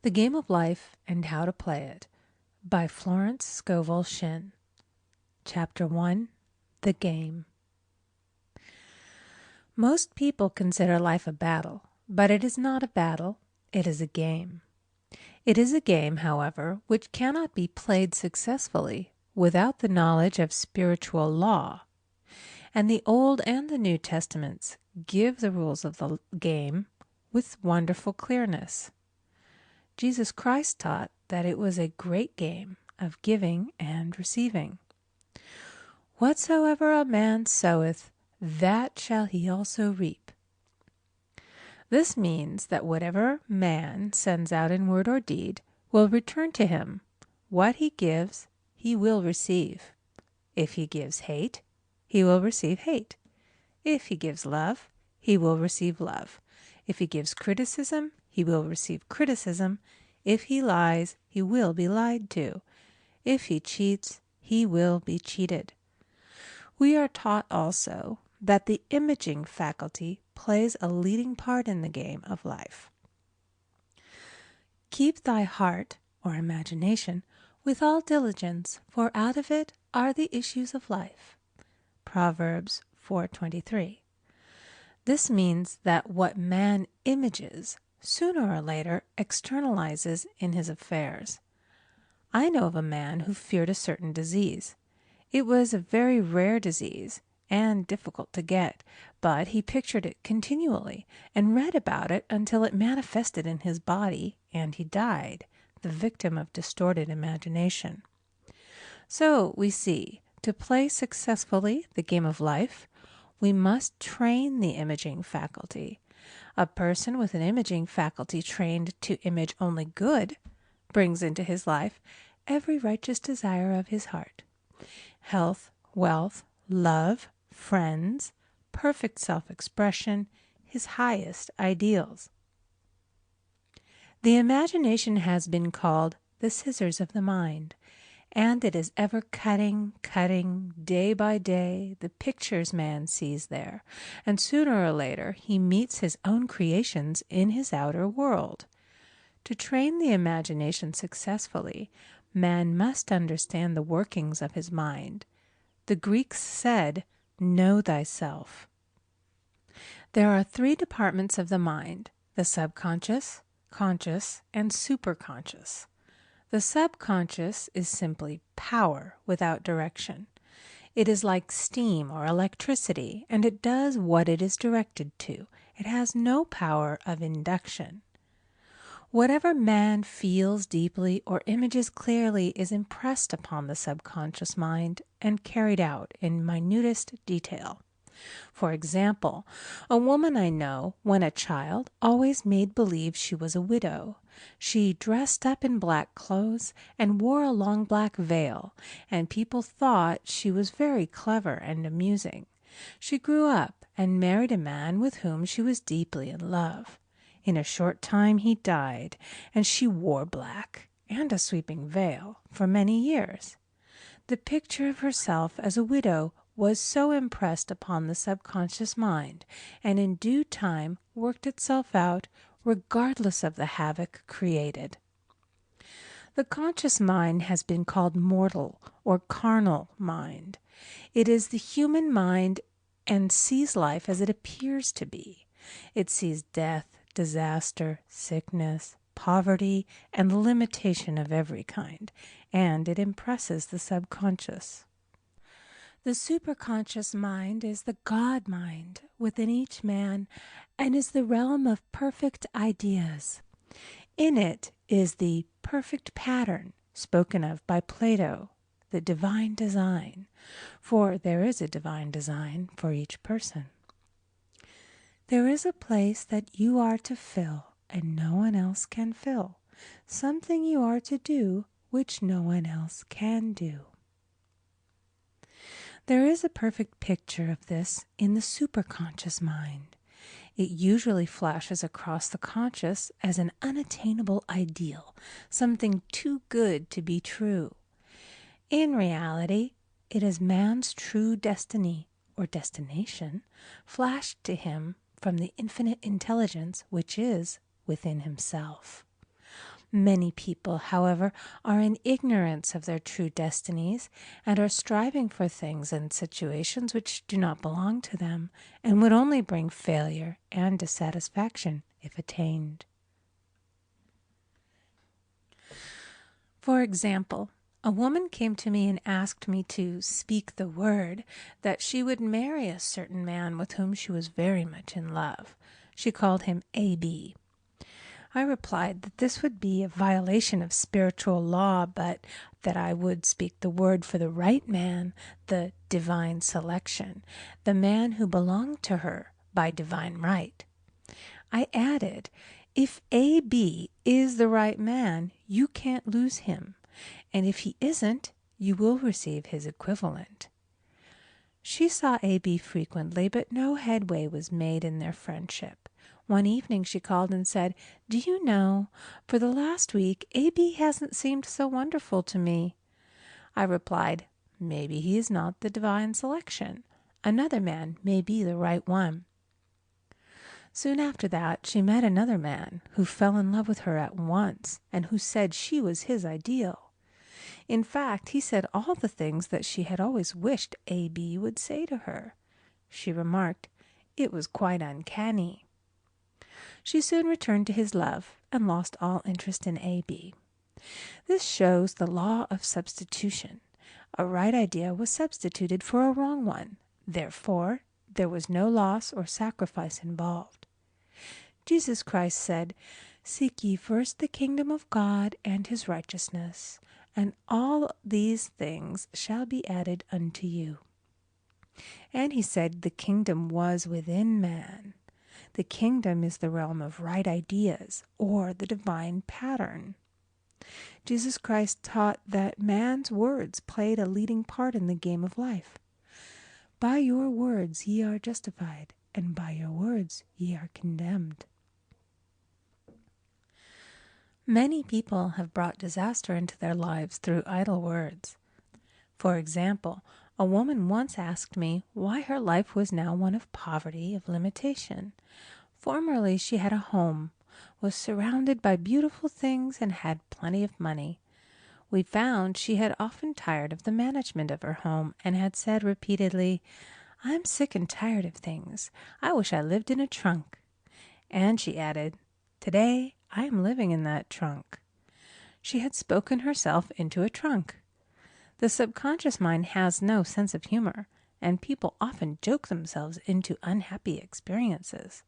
The Game of Life and How to Play It by Florence Scovel Shinn. Chapter 1. The Game. Most people consider life a battle, but it is not a battle, it is a game. It is a game, however, which cannot be played successfully without the knowledge of spiritual law. And the Old and the New Testaments give the rules of the game with wonderful clearness. Jesus Christ taught that it was a great game of giving and receiving. Whatsoever a man soweth, that shall he also reap. This means that whatever man sends out in word or deed will return to him. What he gives, he will receive. If he gives hate, he will receive hate. If he gives love, he will receive love. If he gives criticism, he will receive criticism. If he lies, he will be lied to. If he cheats, he will be cheated. We are taught also that the imaging faculty plays a leading part in the game of life. Keep thy heart, or imagination, with all diligence, for out of it are the issues of life. Proverbs 4:23. This means that what man images sooner or later externalizes in his affairs. I know of a man who feared a certain disease. It was a very rare disease and difficult to get, but he pictured it continually and read about it until it manifested in his body and he died, the victim of distorted imagination. So we see, to play successfully the game of life, we must train the imaging faculty. A person with an imaging faculty trained to image only good brings into his life every righteous desire of his heart. Health, wealth, love, friends, perfect self-expression, his highest ideals. The imagination has been called the scissors of the mind, and it is ever cutting, day by day, the pictures man sees there, and sooner or later he meets his own creations in his outer world. To train the imagination successfully, man must understand the workings of his mind. The Greeks said, "Know thyself." There are three departments of the mind: the subconscious, conscious, and superconscious. The subconscious is simply power without direction. It is like steam or electricity, and it does what it is directed to. It has no power of induction. Whatever man feels deeply or images clearly is impressed upon the subconscious mind and carried out in minutest detail. For example, a woman I know, when a child, always made believe she was a widow. She dressed up in black clothes and wore a long black veil, and people thought she was very clever and amusing. She grew up and married a man with whom she was deeply in love. In a short time he died, and she wore black and a sweeping veil for many years. The picture of herself as a widow was so impressed upon the subconscious mind, and in due time worked itself out regardless of the havoc created. The conscious mind has been called mortal or carnal mind. It is the human mind and sees life as it appears to be. It sees death, disaster, sickness, poverty, and limitation of every kind, and it impresses the subconscious. The superconscious mind is the God mind within each man and is the realm of perfect ideas. In it is the perfect pattern spoken of by Plato, the divine design, for there is a divine design for each person. There is a place that you are to fill and no one else can fill, something you are to do which no one else can do. There is a perfect picture of this in the superconscious mind. It usually flashes across the conscious as an unattainable ideal, something too good to be true. In reality, it is man's true destiny or destination flashed to him from the infinite intelligence which is within himself. Many people, however, are in ignorance of their true destinies and are striving for things and situations which do not belong to them and would only bring failure and dissatisfaction if attained. For example, a woman came to me and asked me to speak the word that she would marry a certain man with whom she was very much in love. She called him A.B. I replied that this would be a violation of spiritual law, but that I would speak the word for the right man, the divine selection, the man who belonged to her by divine right. I added, if A.B. is the right man, you can't lose him, and if he isn't, you will receive his equivalent. She saw A.B. frequently, but no headway was made in their friendship. One evening she called and said, "Do you know, for the last week A.B. hasn't seemed so wonderful to me." I replied, "Maybe he is not the divine selection. Another man may be the right one." Soon after that she met another man who fell in love with her at once and who said she was his ideal. In fact, he said all the things that she had always wished A.B. would say to her. She remarked, it was quite uncanny. She soon returned to his love and lost all interest in A.B. This shows the law of substitution. A right idea was substituted for a wrong one. Therefore, there was no loss or sacrifice involved. Jesus Christ said, "Seek ye first the kingdom of God and his righteousness, and all these things shall be added unto you." And he said the kingdom was within man. The kingdom is the realm of right ideas, or the divine pattern. Jesus Christ taught that man's words played a leading part in the game of life. By your words ye are justified, and by your words ye are condemned. Many people have brought disaster into their lives through idle words. For example, a woman once asked me why her life was now one of poverty, of limitation. Formerly she had a home, was surrounded by beautiful things, and had plenty of money. We found she had often tired of the management of her home and had said repeatedly, "I'm sick and tired of things. I wish I lived in a trunk." And she added, "Today I am living in that trunk." She had spoken herself into a trunk. The subconscious mind has no sense of humor, and people often joke themselves into unhappy experiences.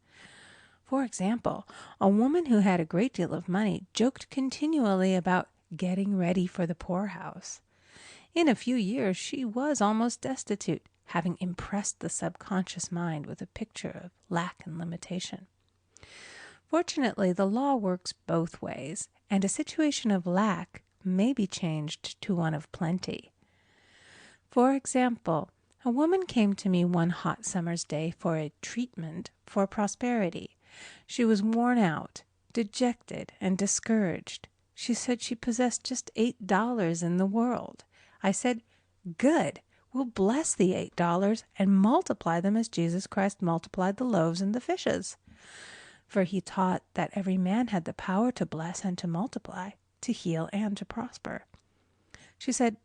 For example, a woman who had a great deal of money joked continually about getting ready for the poorhouse. In a few years she was almost destitute, having impressed the subconscious mind with a picture of lack and limitation. Fortunately, the law works both ways, and a situation of lack may be changed to one of plenty. For example, a woman came to me one hot summer's day for a treatment for prosperity. She was worn out, dejected, and discouraged. She said she possessed just $8 in the world. I said, "Good, we'll bless the $8 and multiply them as Jesus Christ multiplied the loaves and the fishes." For he taught that every man had the power to bless and to multiply, to heal and to prosper. She said,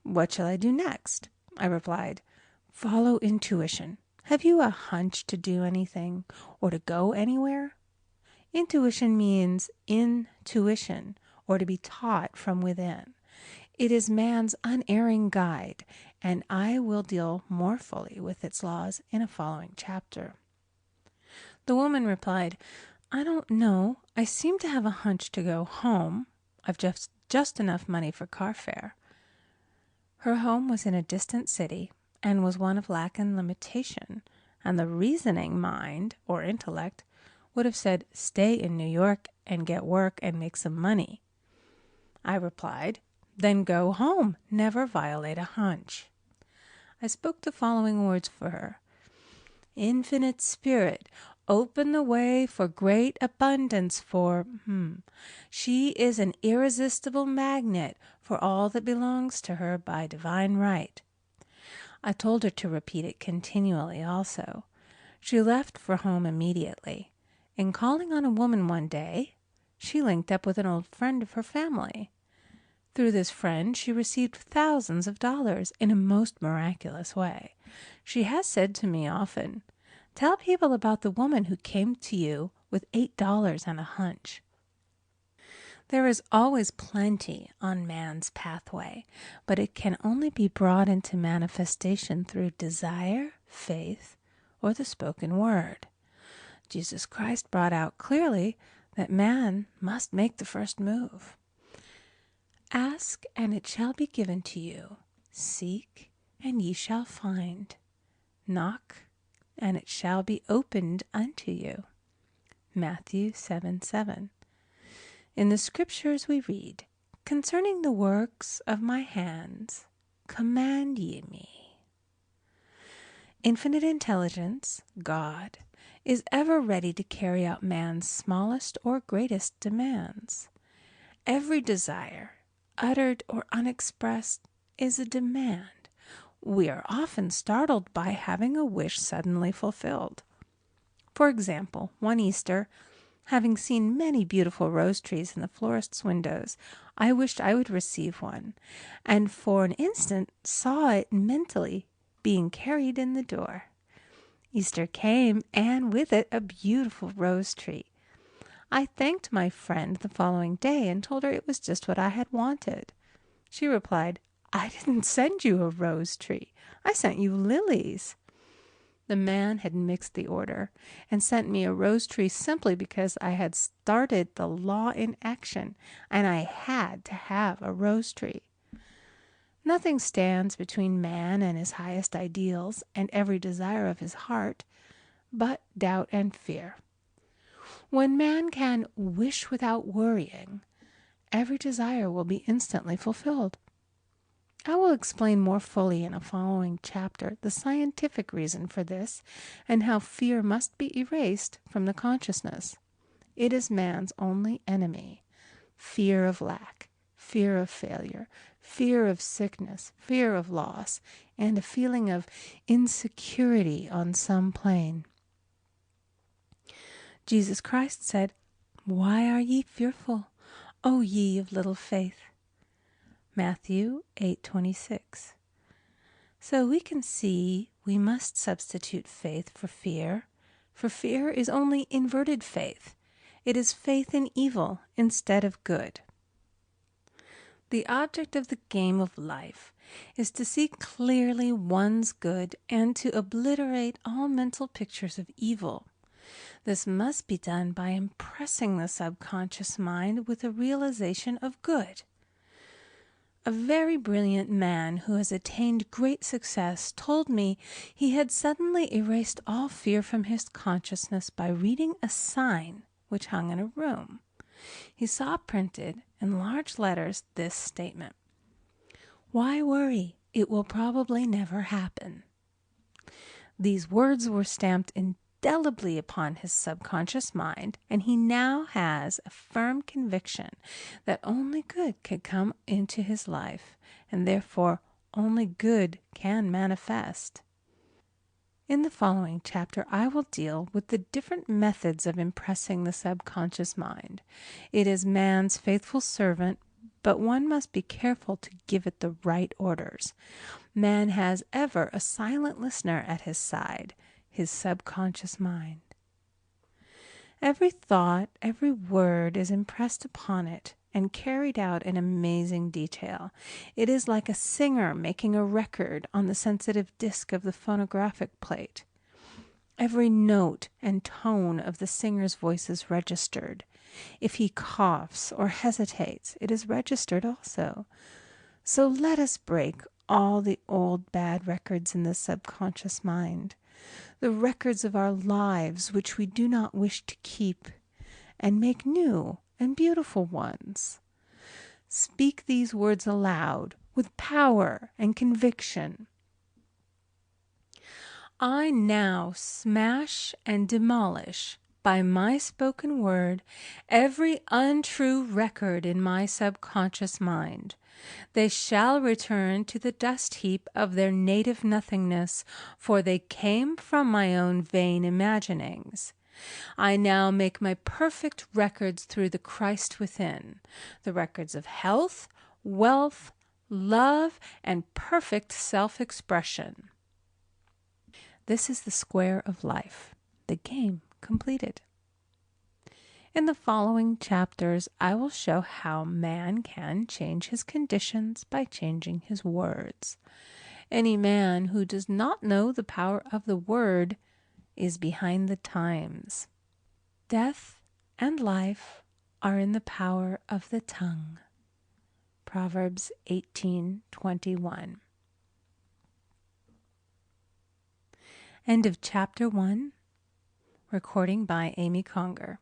"What shall I do next?" I replied, "Follow intuition. Have you a hunch to do anything or to go anywhere?" Intuition means intuition, or to be taught from within. It is man's unerring guide, and I will deal more fully with its laws in a following chapter. The woman replied, "I don't know. I seem to have a hunch to go home. I've just enough money for car fare." Her home was in a distant city and was one of lack and limitation, and the reasoning mind, or intellect, would have said, "Stay in New York and get work and make some money." I replied, "Then go home. Never violate a hunch." I spoke the following words for her. "Infinite Spirit, open the way for great abundance for She is an irresistible magnet for all that belongs to her by divine right." I told her to repeat it continually also. She left for home immediately. In calling on a woman one day, She linked up with an old friend of her family. Through this friend, she received thousands of dollars in a most miraculous way. She has said to me often, "Tell people about the woman who came to you with $8 and a hunch." There is always plenty on man's pathway, but it can only be brought into manifestation through desire, faith, or the spoken word. Jesus Christ brought out clearly that man must make the first move. Ask, and it shall be given to you. Seek, and ye shall find. Knock, and it shall be opened unto you. Matthew 7:7. In the Scriptures we read, "Concerning the works of my hands, command ye me." Infinite intelligence, God, is ever ready to carry out man's smallest or greatest demands. Every desire, uttered or unexpressed, is a demand. We are often startled by having a wish suddenly fulfilled. For example, one Easter, having seen many beautiful rose trees in the florist's windows, I wished I would receive one, and for an instant saw it mentally being carried in the door. Easter came, and with it a beautiful rose tree. I thanked my friend the following day and told her it was just what I had wanted. She replied, "I didn't send you a rose tree. I sent you lilies." The man had mixed the order and sent me a rose tree simply because I had started the law in action, and I had to have a rose tree. Nothing stands between man and his highest ideals and every desire of his heart but doubt and fear. When man can wish without worrying, every desire will be instantly fulfilled. I will explain more fully in a following chapter the scientific reason for this and how fear must be erased from the consciousness. It is man's only enemy. Fear of lack, fear of failure, fear of sickness, fear of loss, and a feeling of insecurity on some plane. Jesus Christ said, "Why are ye fearful, O ye of little faith?" Matthew 8:26. So we can see we must substitute faith for fear is only inverted faith. It is faith in evil instead of good. The object of the game of life is to see clearly one's good and to obliterate all mental pictures of evil. This must be done by impressing the subconscious mind with a realization of good. A very brilliant man who has attained great success told me he had suddenly erased all fear from his consciousness by reading a sign which hung in a room. He saw printed in large letters this statement: "Why worry? It will probably never happen." These words were stamped indelibly upon his subconscious mind, and he now has a firm conviction that only good can come into his life, and therefore only good can manifest. In the following chapter, I will deal with the different methods of impressing the subconscious mind. It is man's faithful servant, but one must be careful to give it the right orders. Man has ever a silent listener at his side, his subconscious mind. Every thought, every word is impressed upon it and carried out in amazing detail. It is like a singer making a record on the sensitive disc of the phonographic plate. Every note and tone of the singer's voice is registered. If he coughs or hesitates, it is registered also. So let us break all the old bad records in the subconscious mind, the records of our lives which we do not wish to keep, and make new and beautiful ones. Speak these words aloud with power and conviction. I now smash and demolish by my spoken word every untrue record in my subconscious mind. They shall return to the dust heap of their native nothingness, for they came from my own vain imaginings. I now make my perfect records through the Christ within, the records of health, wealth, love, and perfect self-expression. This is the square of life, the game completed. In the following chapters, I will show how man can change his conditions by changing his words. Any man who does not know the power of the word is behind the times. Death and life are in the power of the tongue. Proverbs 18:21. End of chapter 1. Recording by Amy Conger.